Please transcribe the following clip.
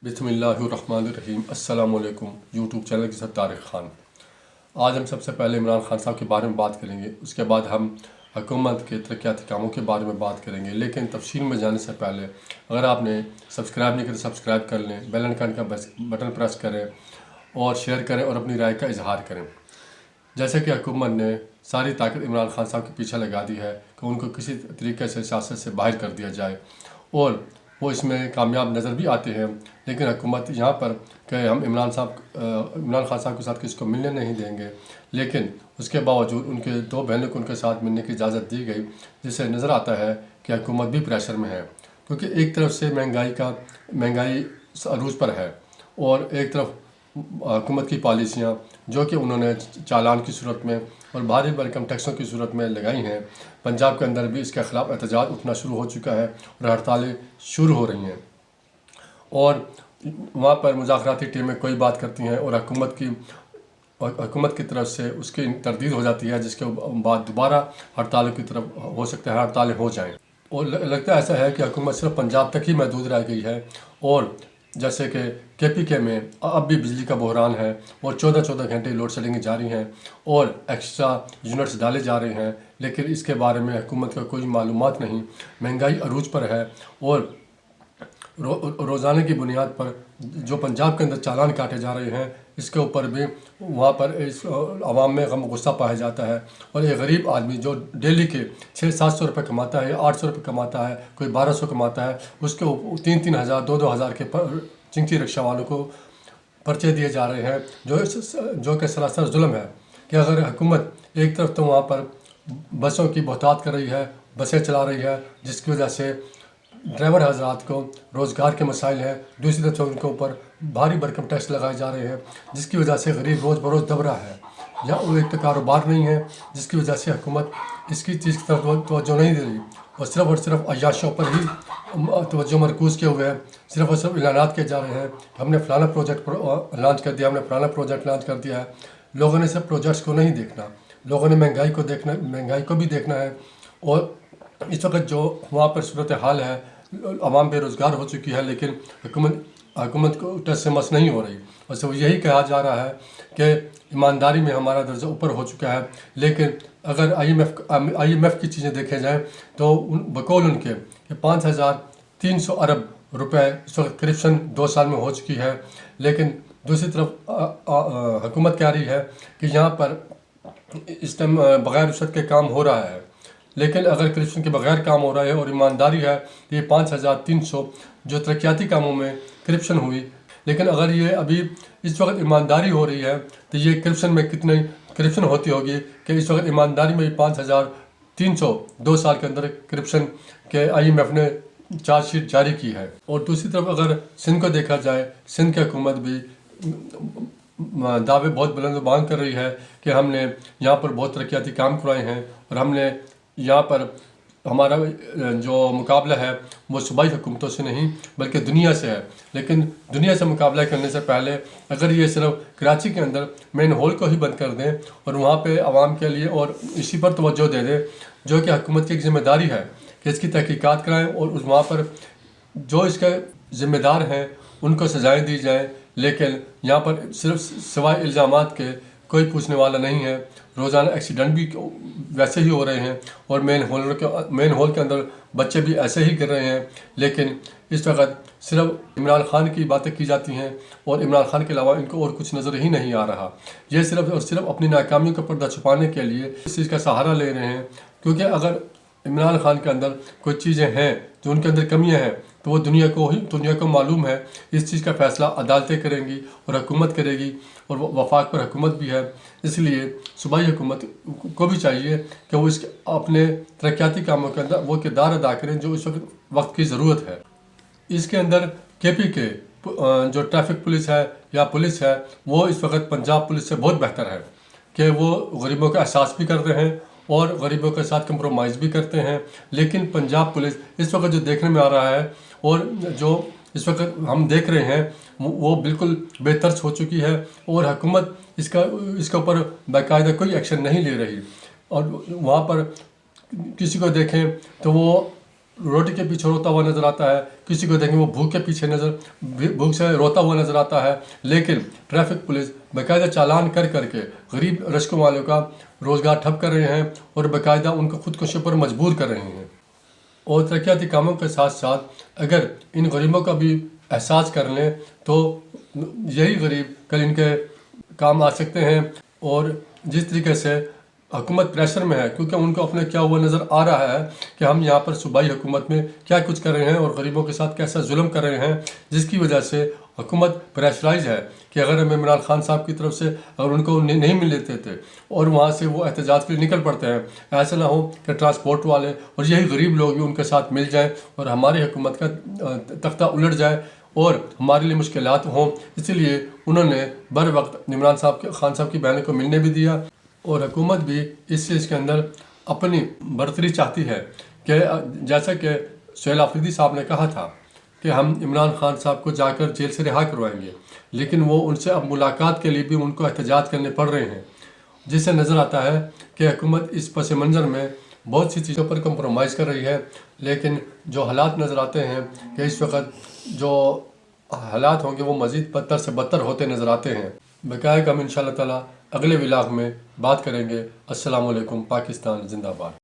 बिस्मिल्लाहिर्रहमानिर्रहीम। अस्सलाम वालेकुम। यूट्यूब चैनल के साथ तारिक ख़ान। आज हम सबसे पहले इमरान खान साहब के बारे में बात करेंगे, उसके बाद हम हुकूमत के तरक्याती कामों के बारे में बात करेंगे। लेकिन तफसील में जाने से पहले अगर आपने सब्सक्राइब नहीं किया तो सब्सक्राइब कर लें, बेल आइकन का बटन प्रेस करें और शेयर करें और अपनी राय का इजहार करें। जैसे कि हुकूमत ने सारी ताकत इमरान खान साहब के पीछे लगा दी है कि उनको किसी तरीके से सियासत से बाहर कर दिया जाए, और वो इसमें कामयाब नज़र भी आते हैं। लेकिन हुकूमत यहाँ पर कि हम इमरान खान साहब के साथ किसी को मिलने नहीं देंगे, लेकिन उसके बावजूद उनके दो बहनों को उनके साथ मिलने की इजाज़त दी गई, जिससे नज़र आता है कि हुकूमत भी प्रेशर में है। क्योंकि एक तरफ से महंगाई अरूज पर है और एक तरफ हुकूमत की पॉलिसियाँ जो कि उन्होंने चालान की सूरत में और भारी भरकम टैक्सों की सूरत में लगाई हैं। पंजाब के अंदर भी इसके ख़िलाफ़ एहतजाज उठना शुरू हो चुका है और हड़तालें शुरू हो रही हैं, और वहाँ पर मुज़ाकराती टीमें कोई बात करती हैं और हुकूमत की तरफ से उसकी तरदीद हो जाती है, जिसके बाद दोबारा हड़तालों की तरफ हो सकता है हड़तालें हो जाएँ। और लगता है ऐसा है कि हुकूमत सिर्फ पंजाब तक ही महदूद रह गई है, और जैसे कि KPK में अब भी बिजली का बहरान है और 14 घंटे लोड शेडिंग जारी हैं और एक्स्ट्रा यूनिट्स डाले जा रहे हैं, लेकिन इसके बारे में हुकूमत का कोई मालूमात नहीं। महंगाई अरूज पर है और रोज़ाना की बुनियाद पर जो पंजाब के अंदर चालान काटे जा रहे हैं, इसके ऊपर भी वहाँ पर इस आवाम में गम गुस्सा पाया जाता है। और एक गरीब आदमी जो डेली के 600-700 रुपये कमाता है या 800 रुपये कमाता है, कोई 1200 कमाता है, उसके 3-3 हज़ार 2-2 हज़ार के चिंची रिक्शा वालों को पर्चे दिए जा रहे हैं, जो कि सरासर जुल्म है। कि अगर हुकूमत एक तरफ तो वहाँ पर बसों की बहुतात कर रही है, बसें चला रही है, जिसकी वजह से ड्राइवर हजरात को रोज़गार के मसाइल हैं, दूसरी तरफ उनके ऊपर भारी भरकम टैक्स लगाए जा रहे हैं, जिसकी वजह से गरीब रोज़ बरोज़ दब रहा है, या वो एक तो कारोबार नहीं है, जिसकी वजह से हुकूमत इसकी चीज़ की तरफ तवज्जो नहीं दे रही और सिर्फ अय्याशों पर ही तवज्जो मरकूज़ किए हुए हैं। सिर्फ और सिर्फ ऐलानात किए जा रहे हैं, हमने फ़लाना प्रोजेक्ट लॉन्च कर दिया, हमने फ़लाना प्रोजेक्ट लॉन्च कर दिया है। लोगों ने सब प्रोजेक्ट्स को नहीं देखना, लोगों ने महंगाई को भी देखना है। और इस वक्त जो वहाँ पर सूरत हाल है, आवाम बेरोज़गार हो चुकी है, लेकिन हुकूमत को टस से मस नहीं हो रही। और सब यही कहा जा रहा है कि ईमानदारी में हमारा दर्जा ऊपर हो चुका है। लेकिन अगर IMF की चीज़ें देखे जाएँ तो बकौल उनके 5300 अरब रुपए इस वक्त करप्शन 2 साल में हो चुकी है। लेकिन दूसरी तरफ हुकूमत कह रही है कि यहाँ पर इस टाइम बग़ैर रिश्वत के काम हो रहा है। लेकिन अगर करप्शन के बगैर काम हो रहा है और ईमानदारी है, तो ये 5300 जो तरक्याती कामों में करप्शन हुई। लेकिन अगर ये अभी इस वक्त ईमानदारी हो रही है, तो ये करप्शन में कितनी करप्शन होती होगी कि इस वक्त ईमानदारी में 5300 2 साल के अंदर करप्शन के IMF ने चार्जशीट जारी की है। और दूसरी तरफ अगर सिंध को देखा जाए, सिंध की हुकूमत भी दावे बहुत बुलंद कर रही है कि हमने यहाँ पर बहुत तरक्याती काम करवाए हैं और हमने यहाँ पर हमारा जो मुकाबला है वो सूबाई हुकूमतों से नहीं बल्कि दुनिया से है। लेकिन दुनिया से मुकाबला करने से पहले अगर ये सिर्फ कराची के अंदर मेन हॉल को ही बंद कर दें और वहाँ पे आवाम के लिए और इसी पर तवज्जो दे दें, जो कि हुकूमत की एक ज़िम्मेदारी है कि इसकी तहकीकात कराएँ और उस वहाँ पर जो इसके ज़िम्मेदार हैं उनको सजाएँ दी जाएँ। लेकिन यहाँ पर सिर्फ सिवाय इल्ज़ामात के कोई पूछने वाला नहीं है। रोज़ाना एक्सीडेंट भी वैसे ही हो रहे हैं और मेन हॉल के अंदर बच्चे भी ऐसे ही गिर रहे हैं। लेकिन इस वक्त सिर्फ इमरान खान की बातें की जाती हैं और इमरान खान के अलावा इनको और कुछ नज़र ही नहीं आ रहा। ये सिर्फ और सिर्फ अपनी नाकामियों का पर्दा छुपाने के लिए इस चीज़ का सहारा ले रहे हैं। क्योंकि अगर इमरान खान के अंदर कुछ चीज़ें हैं जो उनके अंदर कमियां हैं, तो वो दुनिया को मालूम है। इस चीज़ का फ़ैसला अदालतें करेंगी और हुकूमत करेगी, और वफाक पर हुकूमत भी है। इसलिए सूबाई हुकूमत को भी चाहिए कि वो इसके अपने तरक्याती कामों के अंदर वो किरदार अदा करें जो इस वक्त की ज़रूरत है। इसके अंदर KPK जो ट्रैफिक पुलिस है या पुलिस है, वो इस वक्त पंजाब पुलिस से बहुत बेहतर है कि वो गरीबों का एहसास भी करते हैं और गरीबों के साथ कंप्रोमाइज़ भी करते हैं। लेकिन पंजाब पुलिस इस वक्त जो देखने में आ रहा है और जो इस वक्त हम देख रहे हैं वो बिल्कुल बेतर्स हो चुकी है, और हुकूमत इसके ऊपर बाकायदा कोई एक्शन नहीं ले रही। और वहाँ पर किसी को देखें तो वो रोटी के पीछे रोता हुआ नज़र आता है, किसी को देखेंगे वो भूख के पीछे भूख से रोता हुआ नज़र आता है। लेकिन ट्रैफिक पुलिस बाकायदा चालान कर करके गरीब रश्कों वालों का रोज़गार ठप कर रहे हैं और बाकायदा उनको खुदकुशी पर मजबूर कर रहे हैं। और तरक्याती कामों के साथ साथ अगर इन गरीबों का भी एहसास कर लें तो यही गरीब कल इनके काम आ सकते हैं। और जिस तरीके से हुकूमत प्रेशर में है, क्योंकि उनको अपने क्या हुआ नज़र आ रहा है कि हम यहाँ पर सूबाई हुकूमत में क्या कुछ कर रहे हैं और गरीबों के साथ कैसा जुल्म कर रहे हैं, जिसकी वजह से हुकूमत प्रेशराइज है कि अगर हमें इमरान खान साहब की तरफ से अगर उनको नहीं मिल लेते थे और वहाँ से वो एहतजाज के लिए निकल पड़ते हैं, ऐसा ना हो कि ट्रांसपोर्ट वाले और यही गरीब लोग भी उनके साथ मिल जाएँ और हमारी हुकूमत का तख्ता उलट जाए और हमारे लिए मुश्किलात हों। इसीलिए उन्होंने बर वक्त इमरान खान साहब की बहनों को मिलने भी दिया और हुकूमत भी इस चीज़ के अंदर अपनी बढ़तरी चाहती है कि जैसा कि सुहेल आफरीदी साहब ने कहा था कि हम इमरान खान साहब को जाकर जेल से रिहा करवाएंगे, लेकिन वो उनसे अब मुलाकात के लिए भी उनको एहतजाज करने पड़ रहे हैं, जिससे नज़र आता है कि हुकूमत इस पस मंज़र में बहुत सी चीज़ों पर कंप्रोमाइज़ कर रही है। लेकिन जो हालात नज़र आते हैं कि इस वक्त जो हालात होंगे वो मज़ीद बदतर से बदतर होते नज़र आते हैं। बकाया हम इंशाअल्लाह ताला अगले व्लॉग में बात करेंगे। अस्सलाम वालेकुम। पाकिस्तान जिंदाबाद।